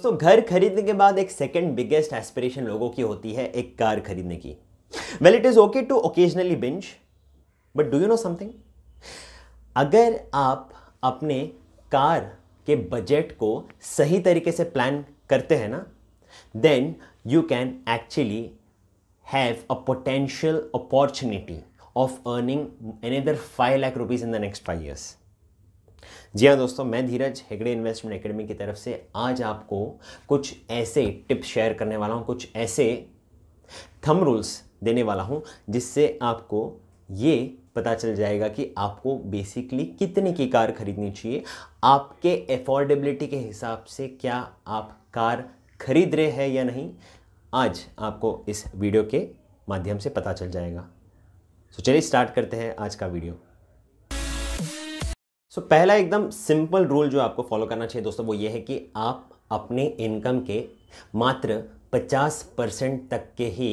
दोस्तों घर खरीदने के बाद एक सेकंड बिगेस्ट एस्पिरेशन लोगों की होती है एक कार खरीदने की। Well, it is okay to occasionally binge, but do you know something? अगर आप अपने कार के बजट को सही तरीके से प्लान करते हैं ना, then you can actually have a potential opportunity of earning another 5 lakh rupees in the next 5 years। जी हाँ दोस्तों, मैं धीरज हेगड़े इन्वेस्टमेंट एकेडमी की तरफ से आज आपको कुछ ऐसे टिप्स शेयर करने वाला हूँ, कुछ ऐसे थंब रूल्स देने वाला हूँ जिससे आपको ये पता चल जाएगा कि आपको बेसिकली कितने की कार खरीदनी चाहिए, आपके अफोर्डेबिलिटी के हिसाब से क्या आप कार खरीद रहे हैं या नहीं। आज आपको इस वीडियो के माध्यम से पता चल जाएगा। तो चलिए स्टार्ट करते हैं आज का वीडियो। पहला एकदम सिंपल रूल जो आपको फॉलो करना चाहिए दोस्तों, वो ये है कि आप अपने इनकम के मात्र 50% तक के ही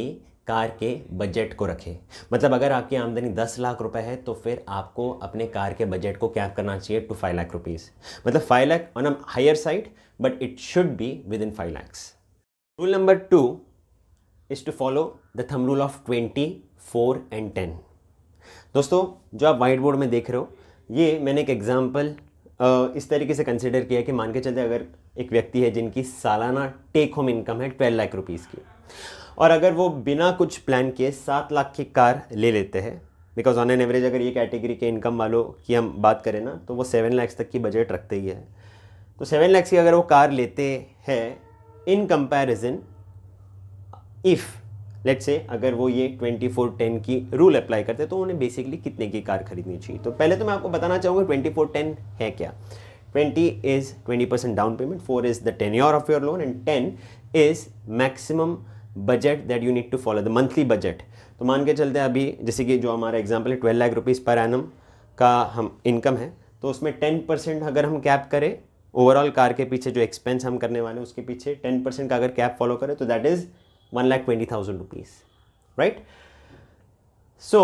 कार के बजट को रखें। मतलब अगर आपकी आमदनी 10 लाख रुपए है तो फिर आपको अपने कार के बजट को कैप करना चाहिए टू 5 लाख रुपीज़। मतलब 5 lakh on a higher side, but it should be within 5 lakhs। Rule number 2 is to follow the thumb rule of 20, 4 and 10। दोस्तों जो आप व्हाइट बोर्ड में देख रहे हो, ये मैंने एक एग्जाम्पल इस तरीके से कंसिडर किया कि मान के चलते अगर एक व्यक्ति है जिनकी सालाना टेक होम इनकम है 12 लाख रुपीज़ की, और अगर वो बिना कुछ प्लान किए 7 लाख की कार ले लेते हैं, बिकॉज ऑन एन एवरेज अगर ये कैटेगरी के इनकम वालों की हम बात करें ना, तो वो 7 लाख तक की बजट रखते ही है। तो 7 लाख की अगर वो कार लेते हैं, in comparison if let's say अगर वो ये 24-10 की रूल अप्लाई करते तो उन्हें बेसिकली कितने की कार खरीदनी चाहिए। तो पहले तो मैं आपको बताना चाहूँगा 24-10 है क्या। 20 is 20% down payment, 4 is the tenure of your loan and 10 is maximum budget that you need to follow, the monthly budget. तो मान के चलते हैं अभी जैसे कि जो हमारा एग्जाम्पल है 12 लाख रुपीज़ पर एनम का हम इनकम है, तो उसमें 10% अगर हम कैप करें ओवरऑल कार के पीछे जो एक्सपेंस हम करने वाले हैं उसके पीछे 10% का अगर कैप फॉलो करें तो दैट इज़ 1,20,000 रुपीज़, राइट। सो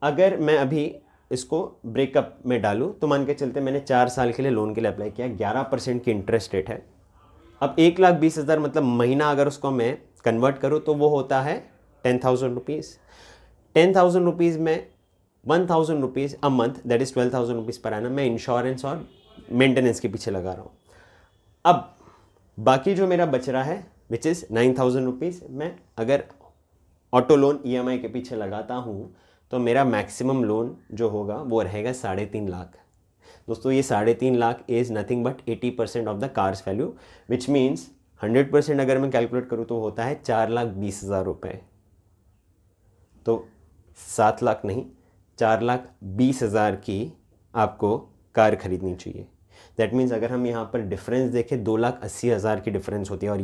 अगर मैं अभी इसको ब्रेकअप में डालूँ तो मान के चलते मैंने 4 साल के लिए लोन के लिए अप्लाई किया, 11% की इंटरेस्ट रेट है। अब 1,20,000 मतलब महीना अगर उसको मैं कन्वर्ट करूँ तो वो होता है 10,000 रुपीज़। 10,000 रुपीज़ में 1,000 rupees a month, that is 12,000 rupees per annum मैं इंश्योरेंस और मेंटेनेंस के पीछे लगा रहा हूँ। अब बाकी जो मेरा बच रहा है विच इज़ 9,000 रुपीज़, मैं अगर ऑटो लोन EMI के पीछे लगाता हूँ तो मेरा मैक्सिमम लोन जो होगा वो रहेगा 3.5 लाख। दोस्तों ये 3.5 lakh is nothing but 80% of the cars value, which means 100% अगर मैं कैलकुलेट करूँ तो होता है 4,20,000 रुपये। तो 7 लाख नहीं, 4,20,000 की आपको कार खरीदनी चाहिए। दैट मीन्स अगर हम यहाँ पर डिफरेंस देखें 2,80,000 की डिफरेंस होती है, और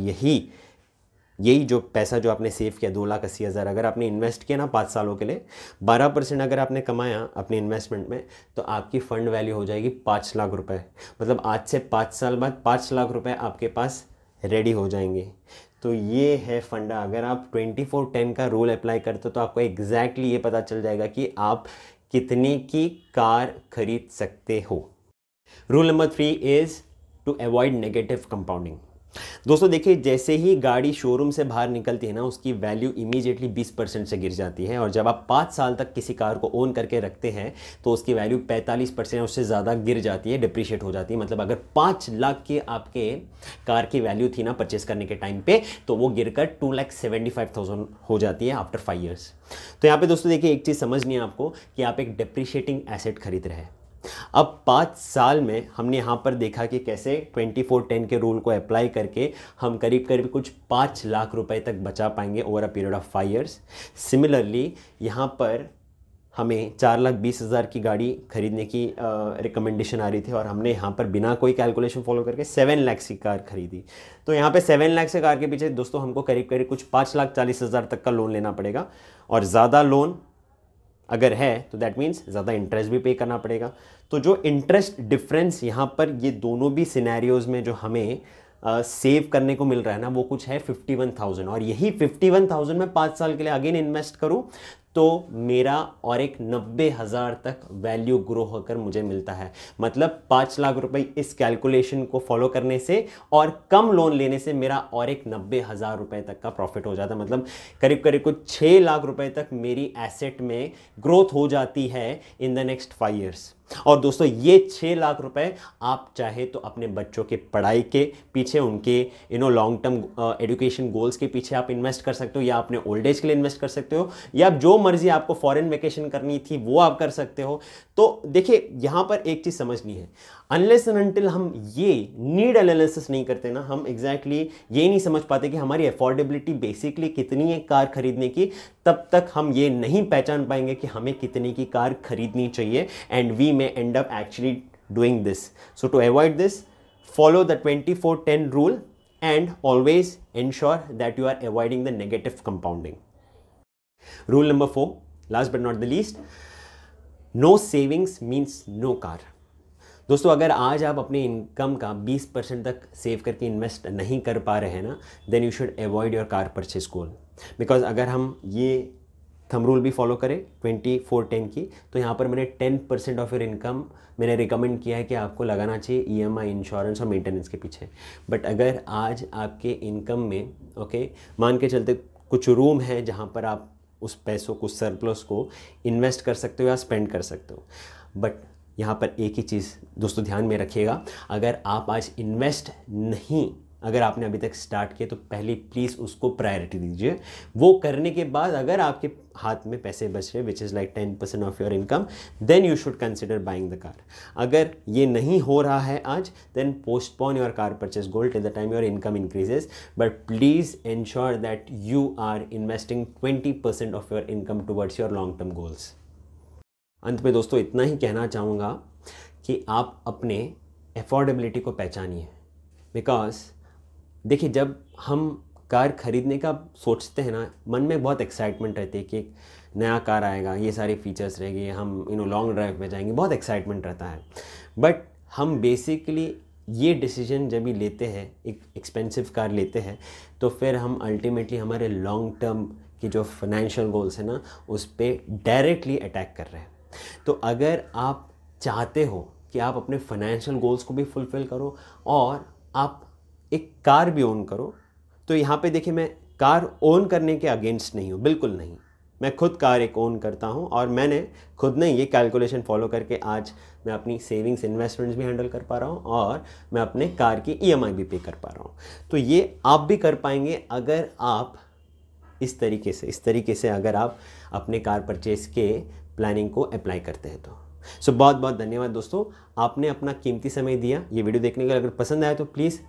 यही जो पैसा जो आपने सेव किया 2,80,000 अगर आपने इन्वेस्ट किया ना 5 सालों के लिए, 12% अगर आपने कमाया अपने इन्वेस्टमेंट में, तो आपकी फ़ंड वैल्यू हो जाएगी 5 लाख रुपए। मतलब आज से 5 साल बाद 5 लाख रुपए आपके पास रेडी हो जाएंगे। तो ये है फंडा। अगर आप 24-10 का रूल अप्लाई करते हो तो आपको एग्जैक्टली ये पता चल जाएगा कि आप कितने की कार खरीद सकते हो। Rule number 3 is to avoid negative compounding. दोस्तों देखिए, जैसे ही गाड़ी शोरूम से बाहर निकलती है ना, उसकी वैल्यू इमीडिएटली 20% से गिर जाती है, और जब आप 5 साल तक किसी कार को ओन करके रखते हैं तो उसकी वैल्यू 45% उससे ज़्यादा गिर जाती है, डिप्रिशिएट हो जाती है। मतलब अगर 5 लाख की आपके कार की वैल्यू थी ना परचेस करने के टाइम पे, तो वो गिरकर 2,75,000 हो जाती है आफ्टर 5 years। तो यहाँ पे दोस्तों देखिए, एक चीज़ समझनी है आपको कि आप एक डिप्रिशिएटिंग एसेट खरीद रहे हैं। अब 5 साल में हमने यहाँ पर देखा कि कैसे 24-10 के रूल को अप्लाई करके हम करीब करीब कुछ 5 लाख रुपए तक बचा पाएंगे over a period of 5 years। Similarly यहाँ पर हमें 4,20,000 की गाड़ी खरीदने की रिकमेंडेशन आ रही थी, और हमने यहाँ पर बिना कोई कैलकुलेशन फॉलो करके 7 लाख की कार खरीदी। तो यहाँ पे 7 लाख से कार के पीछे दोस्तों हमको करीब करीब कुछ 5,40,000 तक का लोन लेना पड़ेगा, और ज़्यादा लोन अगर है तो दैट मीन्स ज़्यादा इंटरेस्ट भी पे करना पड़ेगा। तो जो इंटरेस्ट डिफरेंस यहाँ पर ये दोनों भी सिनेरियोज़ में जो हमें सेव करने को मिल रहा है ना, वो कुछ है 51,000, और यही 51,000 में 5 साल के लिए अगेन इन्वेस्ट करूँ तो मेरा और एक 90,000 तक वैल्यू ग्रो होकर मुझे मिलता है। मतलब 5 लाख रुपए इस कैलकुलेशन को फॉलो करने से और कम लोन लेने से मेरा और एक 90,000 रुपए तक का प्रॉफिट हो जाता है। मतलब करीब करीब कुछ 6 लाख रुपए तक मेरी एसेट में ग्रोथ हो जाती है इन द नेक्स्ट 5 ईयर्स। और दोस्तों ये 6 लाख रुपए आप चाहे तो अपने बच्चों के पढ़ाई के पीछे, उनके लॉन्ग टर्म एजुकेशन गोल्स के पीछे आप इन्वेस्ट कर सकते हो, या अपने ओल्ड एज के लिए इन्वेस्ट कर सकते हो, या जो मर्जी आपको फॉरेन वेकेशन करनी थी वो आप कर सकते हो। तो देखिए यहां पर एक चीज समझनी है, अनलेस एंड अनटिल हम ये नीड एनालिसिस नहीं करते ना, हम एग्जैक्टली ये नहीं समझ पाते कि हमारी अफोर्डेबिलिटी बेसिकली कितनी है कार खरीदने की, तब तक हम ये नहीं पहचान पाएंगे कि हमें कितने की कार खरीदनी चाहिए। And we may end up actually doing this. So to avoid this, follow the 24-10 rule and always ensure that you are avoiding the negative compounding. Rule number 4, last but not the least, no savings means no car. दोस्तों अगर आज आप अपने income का 20% तक save करके invest नहीं कर पा रहे हैं ना, then you should avoid your car purchase goal. Because अगर हम ये थंब रूल भी फॉलो करें 24-10 की, तो यहाँ पर मैंने 10% ऑफ योर इनकम मैंने रिकमेंड किया है कि आपको लगाना चाहिए EMI, इंश्योरेंस और मेंटेनेंस के पीछे। बट अगर आज आपके इनकम में मान के चलते कुछ रूम है जहाँ पर आप उस पैसों को, सरप्लस को इन्वेस्ट कर सकते हो या स्पेंड कर सकते हो। बट यहाँ पर एक ही चीज़ दोस्तों ध्यान में रखिएगा, अगर आप आज इन्वेस्ट नहीं, अगर आपने अभी तक स्टार्ट किया तो पहले प्लीज़ उसको प्रायोरिटी दीजिए। वो करने के बाद अगर आपके हाथ में पैसे बच रहे which is like 10% of your income, then you should consider buying the car. अगर ये नहीं हो रहा है आज, then postpone your car purchase goal till the time your income increases. But please ensure that you are investing 20% of your income towards your long term goals. अंत में दोस्तों इतना ही कहना चाहूँगा कि आप अपने अफोर्डेबिलिटी को पहचानिए। बिकॉज देखिए जब हम कार खरीदने का सोचते हैं ना, मन में बहुत एक्साइटमेंट रहती है कि नया कार आएगा, ये सारे फीचर्स रहेंगे, हम लॉन्ग ड्राइव पे जाएंगे, बहुत एक्साइटमेंट रहता है। बट हम बेसिकली ये डिसीजन जब भी लेते हैं, एक एक्सपेंसिव कार लेते हैं, तो फिर हम अल्टीमेटली हमारे लॉन्ग टर्म की जो फाइनेंशियल गोल्स है ना, उस पर डायरेक्टली अटैक कर रहे हैं। तो अगर आप चाहते हो कि आप अपने फाइनेंशियल गोल्स को भी फुलफ़िल करो और आप एक कार भी ओन करो, तो यहाँ पे देखिए मैं कार ओन करने के अगेंस्ट नहीं हूँ, बिल्कुल नहीं। मैं खुद कार एक ओन करता हूँ और मैंने खुद ने ये कैलकुलेशन फॉलो करके आज मैं अपनी सेविंग्स, इन्वेस्टमेंट्स भी हैंडल कर पा रहा हूँ और मैं अपने कार की EMI भी पे कर पा रहा हूँ। तो ये आप भी कर पाएंगे अगर आप इस तरीके से अगर आप अपने कार परचेज के प्लानिंग को अप्लाई करते हैं तो। सो बहुत बहुत धन्यवाद दोस्तों, आपने अपना कीमती समय दिया ये वीडियो देखने के लिए। अगर पसंद आया तो प्लीज़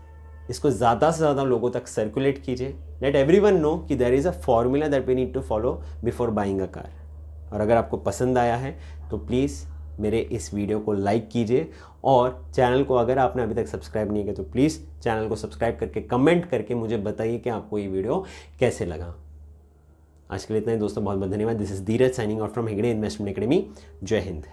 इसको ज़्यादा से ज़्यादा लोगों तक सर्कुलेट कीजिए। लेट एवरीवन नो कि there is a formula that we need to follow before buying a car. और अगर आपको पसंद आया है तो प्लीज़ मेरे इस वीडियो को लाइक कीजिए और चैनल को अगर आपने अभी तक सब्सक्राइब नहीं किया तो प्लीज़ चैनल को सब्सक्राइब करके कमेंट करके मुझे बताइए कि आपको ये वीडियो कैसे लगा। आज के लिए इतना ही दोस्तों, बहुत बहुत धन्यवाद। This is Dheeraj signing out from Hegde investment academy. जय हिंद।